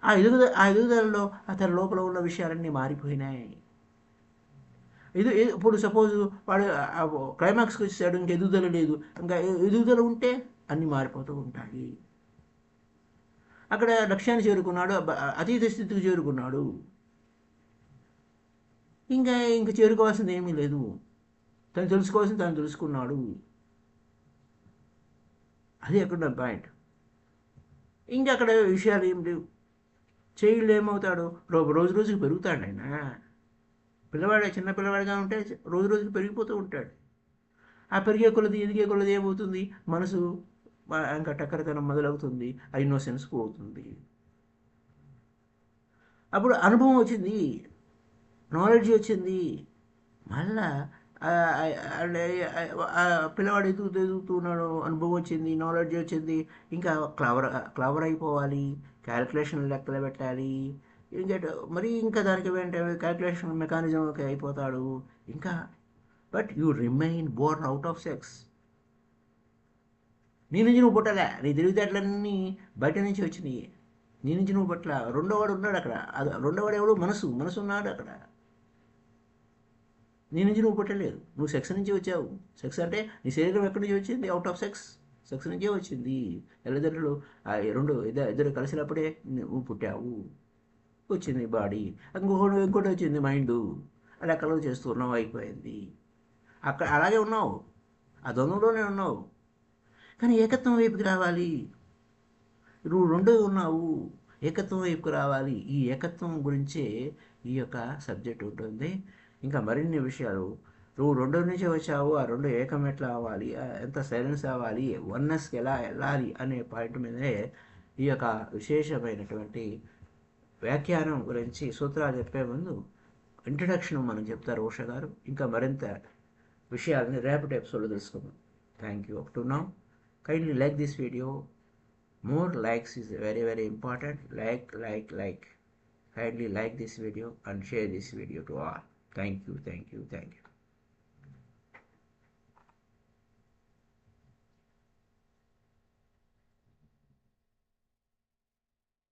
ఆ ఎదుగుదలలో అతని లోపల ఉన్న విషయాలన్నీ మారిపోయినాయి. ఇప్పుడు సపోజ్ వాడు క్లైమాక్స్కి వచ్చేసాడు, ఇంకా ఎదుగుదల లేదు. ఇంకా ఎదుగుదల ఉంటే అన్నీ మారిపోతూ ఉంటాయి. అక్కడ లక్ష్యాన్ని చేరుకున్నాడు, అతీత స్థితికి చేరుకున్నాడు. ఇంకా చేరుకోవాల్సింది ఏమీ లేదు. తను తెలుసుకున్నాడు. అది అక్కడ పాయింట్. ఇంకా అక్కడ విషయాలు ఏం లేవు. చైల్డ్ ఏమవుతాడు, రోజు రోజుకి పెరుగుతాడు. ఆయన చిన్న పిల్లవాడిగా ఉంటే రోజు రోజుకి పెరిగిపోతూ ఉంటాడు. ఆ ఎదిగే కొలది ఏమవుతుంది, మనసు ఇంకా టక్కరతనం మొదలవుతుంది, ఆ ఇన్నోసెన్స్ పోతుంది. అప్పుడు అనుభవం వచ్చింది, నాలెడ్జ్ వచ్చింది. మళ్ళా పిల్లవాడు ఎదుగుతున్నాడు, అనుభవం వచ్చింది, నాలెడ్జ్ వచ్చింది. ఇంకా క్లవర్ అయిపోవాలి, క్యాలిక్యులేషన్ లెక్కలు పెట్టాలి. ఇంకా దానికి వెంటనే క్యాలిక్యులేషన్ మెకానిజంకి అయిపోతాడు. ఇంకా but you remain Born out of sex. నీ నుంచి నువ్వు పుట్టలే, నీ తెలివితేటలన్నీ బయట నుంచి వచ్చినాయి. నీ నుంచి నువ్వు పుట్టలే. రెండోవాడు ఉన్నాడు అక్కడ. రెండోవాడు ఎవడు? మనసు ఉన్నాడు అక్కడ. నీ నుంచి నువ్వు పుట్టలేదు, నువ్వు సెక్స్ నుంచి వచ్చావు. సెక్స్ అంటే నీ శరీరం ఎక్కడి నుంచి వచ్చింది? అవుట్ ఆఫ్ సెక్స్ నుంచే వచ్చింది. తల్లిదండ్రులు ఇద్దరు కలిసినప్పుడే నువ్వు పుట్టావు, వచ్చింది బాడీ. ఇంకోటి వచ్చింది మైండ్. లెక్కలు చేస్తున్నావు, అయిపోయింది. అలాగే ఉన్నావు, ఆ దొంగలోనే ఉన్నావు. కానీ ఏకత్వం వైపుకి రావాలి. నువ్వు రెండో ఉన్నావు, ఏకత్వం వైపుకి రావాలి. ఈ ఏకత్వం గురించే ఈ యొక్క సబ్జెక్ట్ ఉంటుంది. ఇంకా మరిన్ని విషయాలు, నువ్వు రెండో నుంచే వచ్చావు, ఆ రెండు ఏకం ఎట్లా అవ్వాలి, ఎంత సైలెన్స్ అవ్వాలి, వన్నెస్కి ఎలా వెళ్ళాలి అనే పాయింట్ మీదే ఈ యొక్క విశేషమైనటువంటి వ్యాఖ్యానం గురించి సూత్రాలు చెప్పే ముందు ఇంట్రడక్షన్ మనం చెప్తారు ఉష గారు. ఇంకా మరింత విషయాలని రేపటి ఎపిసోడ్లో తెలుసుకుందాం. Thank you. Up to now, kindly like this video. More likes is very very important. Like. Kindly like this video and share this video to all. Thank you.